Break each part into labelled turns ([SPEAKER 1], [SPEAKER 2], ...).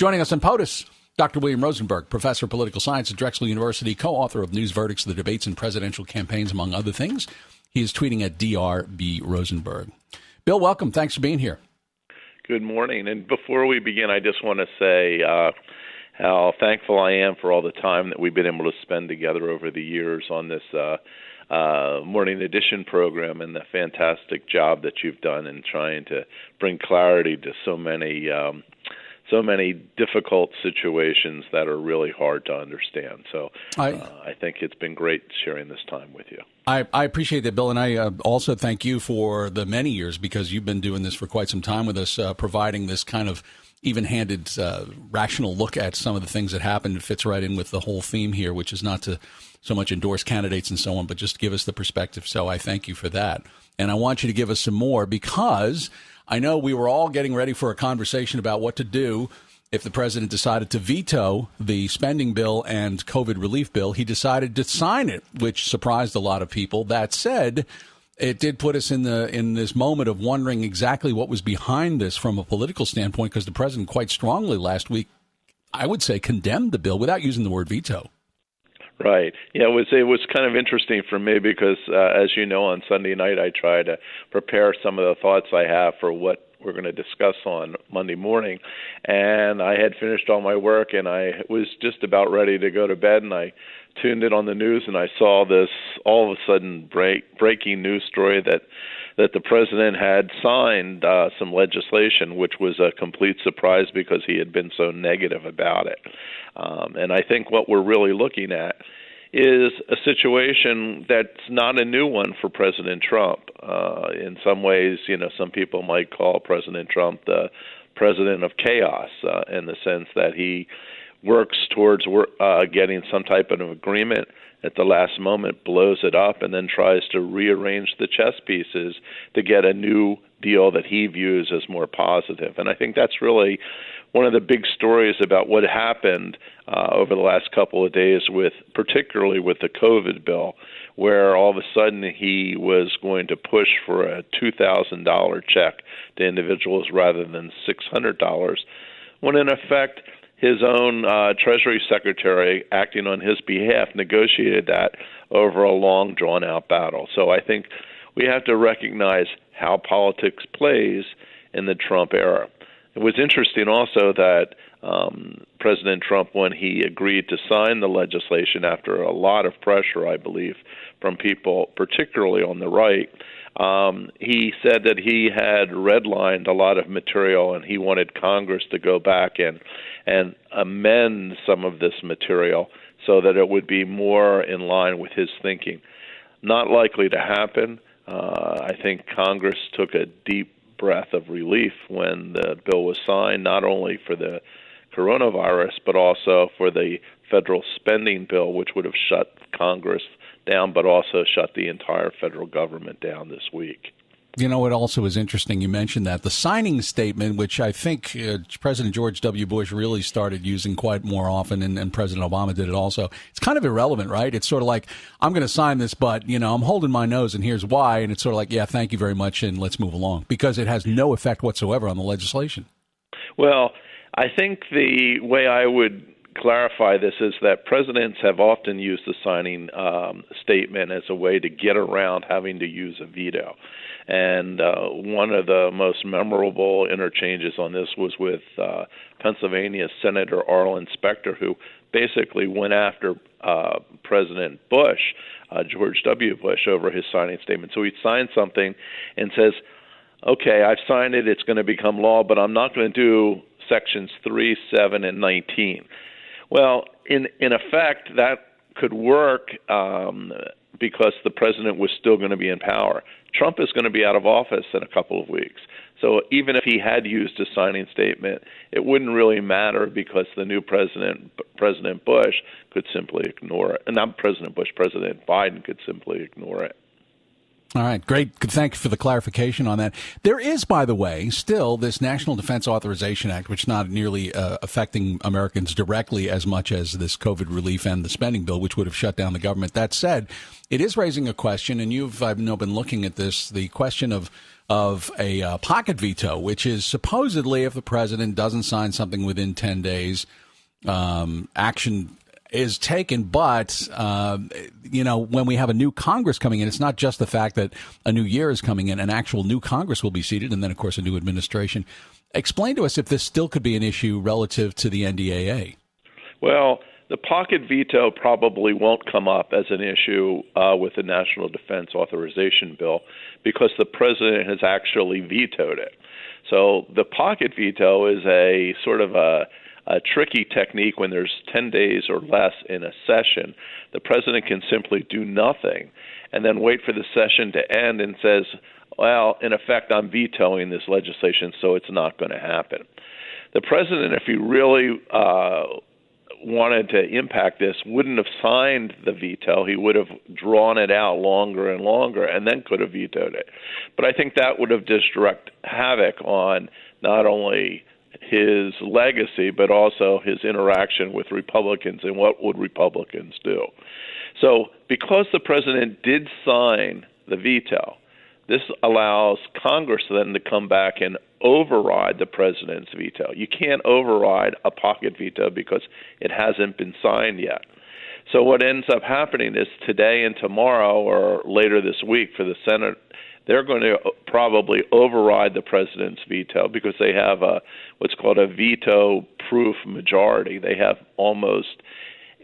[SPEAKER 1] Joining us on POTUS, Dr. William Rosenberg, professor of political science at Drexel University, co-author of News Verdicts, The Debates and Presidential Campaigns, among other things. He is tweeting at DRB Rosenberg. Bill, welcome. Thanks for being here.
[SPEAKER 2] Good morning. And before we begin, I just want to say how thankful I am for all the time that we've been able to spend together over the years on this morning edition program, and the fantastic job that you've done in trying to bring clarity to so many difficult situations that are really hard to understand. So I think it's been great sharing this time with you.
[SPEAKER 1] I appreciate that, Bill, and I also thank you for the many years, because you've been doing this for quite some time with us, providing this kind of even-handed, rational look at some of the things that happened. It fits right in with the whole theme here, which is not to so much endorse candidates and so on, but just give us the perspective. So I thank you for that. And I want you to give us some more, because I know we were all getting ready for a conversation about what to do if the president decided to veto the spending bill and COVID relief bill. He decided to sign it, which surprised a lot of people. That said, it did put us in this moment of wondering exactly what was behind this from a political standpoint, because the president quite strongly last week, I would say, condemned the bill without using the word veto.
[SPEAKER 2] Right. Yeah, it was kind of interesting for me because, as you know, on Sunday night I try to prepare some of the thoughts I have for what we're going to discuss on Monday morning. And I had finished all my work, and I was just about ready to go to bed, and I tuned in on the news, and I saw this all of a sudden breaking news story that the president had signed some legislation, which was a complete surprise because he had been so negative about it. And I think what we're really looking at is a situation that's not a new one for President Trump. In some ways, some people might call President Trump the president of chaos, in the sense that he works towards getting some type of agreement at the last moment, blows it up, and then tries to rearrange the chess pieces to get a new deal that he views as more positive. And I think that's really one of the big stories about what happened over the last couple of days, particularly with the COVID bill, where all of a sudden he was going to push for a $2,000 check to individuals rather than $600, when in effect his own Treasury Secretary, acting on his behalf, negotiated that over a long, drawn-out battle. So I think we have to recognize how politics plays in the Trump era. It was interesting also that President Trump, when he agreed to sign the legislation after a lot of pressure, I believe, from people, particularly on the right, he said that he had redlined a lot of material, and he wanted Congress to go back and amend some of this material so that it would be more in line with his thinking. Not likely to happen. I think Congress took a deep breath of relief when the bill was signed, not only for the coronavirus, but also for the federal spending bill, which would have shut Congress down, but also shut the entire federal government down this week.
[SPEAKER 1] You know what also is interesting? You mentioned that the signing statement, which I think President George W. Bush really started using quite more often, and President Obama did it also. It's kind of irrelevant, right? It's sort of like, I'm going to sign this, but, I'm holding my nose, and here's why. And it's sort of like, yeah, thank you very much, and let's move along, because it has no effect whatsoever on the legislation.
[SPEAKER 2] Well, I think the way I would clarify this is that presidents have often used the signing statement as a way to get around having to use a veto. And one of the most memorable interchanges on this was with Pennsylvania Senator Arlen Specter, who basically went after President Bush, George W. Bush, over his signing statement. So he signed something and says, okay, I've signed it, it's going to become law, but I'm not going to do sections 3, 7, and 19. Well, in effect, that could work because the president was still going to be in power. Trump is going to be out of office in a couple of weeks. So even if he had used a signing statement, it wouldn't really matter because the new president, President Bush, could simply ignore it. And not President Bush, President Biden could simply ignore it.
[SPEAKER 1] All right, great. Thank you for the clarification on that. There is, by the way, still this National Defense Authorization Act, which is not nearly affecting Americans directly as much as this COVID relief and the spending bill, which would have shut down the government. That said, it is raising a question, and I've been looking at this, the question of of a pocket veto, which is supposedly if the president doesn't sign something within 10 days, action is taken. But, when we have a new Congress coming in, it's not just the fact that a new year is coming in. An actual new Congress will be seated, and then, of course, a new administration. Explain to us if this still could be an issue relative to the NDAA.
[SPEAKER 2] Well, the pocket veto probably won't come up as an issue with the National Defense Authorization Bill because the president has actually vetoed it. So the pocket veto is a sort of a tricky technique when there's 10 days or less in a session. The president can simply do nothing and then wait for the session to end and says, well, in effect, I'm vetoing this legislation, so it's not going to happen. The president, if he really wanted to impact this, wouldn't have signed the veto. He would have drawn it out longer and longer and then could have vetoed it. But I think that would have just direct havoc on not only his legacy, but also his interaction with Republicans and what would Republicans do. So because the president did sign the veto, this allows Congress then to come back and override the president's veto. You can't override a pocket veto because it hasn't been signed yet. So what ends up happening is today and tomorrow or later this week for the Senate, they're going to probably override the president's veto because they have what's called a veto-proof majority. They have almost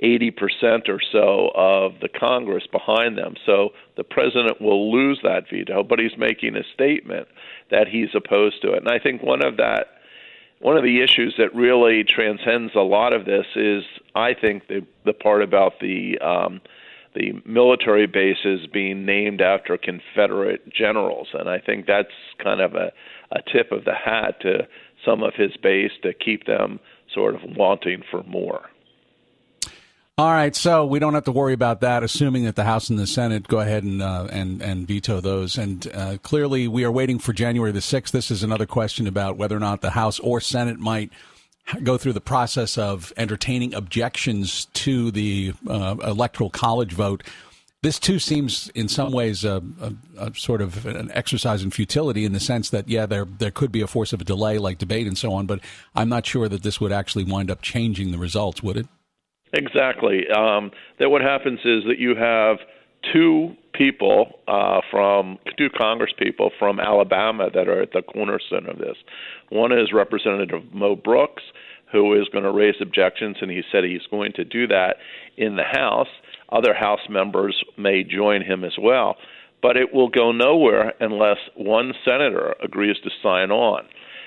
[SPEAKER 2] 80% or so of the Congress behind them. So the president will lose that veto, but he's making a statement that he's opposed to it. And I think one of the issues that really transcends a lot of this is, I think, the part about the military bases being named after Confederate generals. And I think that's kind of a tip of the hat to some of his base to keep them sort of wanting for more.
[SPEAKER 1] All right, so we don't have to worry about that, assuming that the House and the Senate go ahead and veto those. And clearly, we are waiting for January the 6th. This is another question about whether or not the House or Senate might go through the process of entertaining objections to the Electoral College vote. This, too, seems in some ways a sort of an exercise in futility in the sense that, yeah, there could be a force of a delay like debate and so on, but I'm not sure that this would actually wind up changing the results, would it?
[SPEAKER 2] Exactly. That what happens is that you have two Congress people from Alabama that are at the cornerstone of this. One is Representative Mo Brooks, who is going to raise objections, and he said he's going to do that in the House. Other House members may join him as well. But it will go nowhere unless one senator agrees to sign on.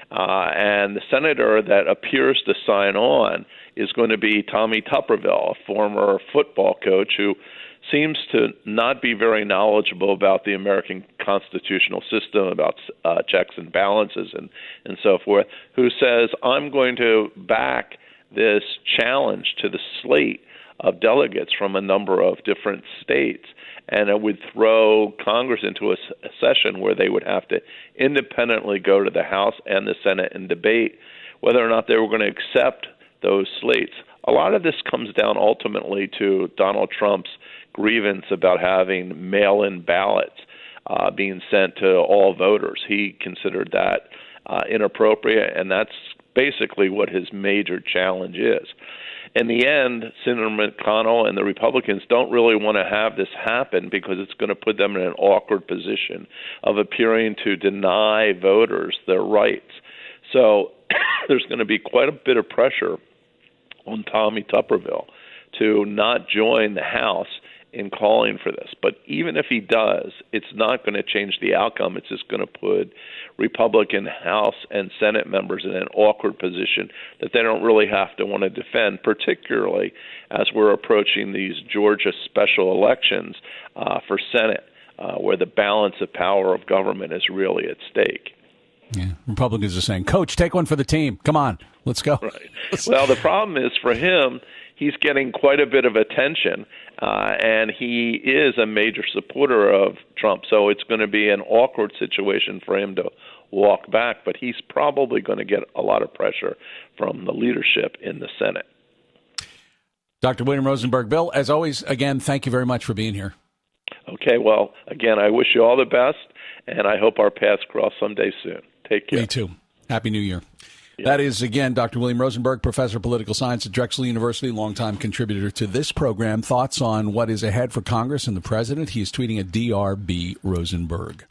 [SPEAKER 2] And the senator that appears to sign on is going to be Tommy Tuberville, a former football coach who seems to not be very knowledgeable about the American constitutional system, about checks and balances and so forth, who says, I'm going to back this challenge to the slate of delegates from a number of different states. And it would throw Congress into a session where they would have to independently go to the House and the Senate and debate whether or not they were going to accept those slates. A lot of this comes down ultimately to Donald Trump's grievance about having mail-in ballots being sent to all voters. He considered that inappropriate, and that's basically what his major challenge is. In the end, Senator McConnell and the Republicans don't really want to have this happen because it's going to put them in an awkward position of appearing to deny voters their rights. So there's going to be quite a bit of pressure on Tommy Tuberville to not join the House in calling for this. But even if he does, it's not going to change the outcome. It's just going to put Republican House and Senate members in an awkward position that they don't really have to want to defend, particularly as we're approaching these Georgia special elections for Senate, where the balance of power of government is really at stake.
[SPEAKER 1] Yeah, Republicans are saying, Coach, take one for the team. Come on, let's go.
[SPEAKER 2] Right. Well, the problem is for him, he's getting quite a bit of attention, and he is a major supporter of Trump. So it's going to be an awkward situation for him to walk back, but he's probably going to get a lot of pressure from the leadership in the Senate.
[SPEAKER 1] Dr. William Rosenberg. Bill, as always, again, thank you very much for being here.
[SPEAKER 2] Okay, well, again, I wish you all the best, and I hope our paths cross someday soon. Take care.
[SPEAKER 1] Me too. Happy New Year. Yeah. That is, again, Dr. William Rosenberg, professor of political science at Drexel University, longtime contributor to this program. Thoughts on what is ahead for Congress and the president? He is tweeting at DRB Rosenberg.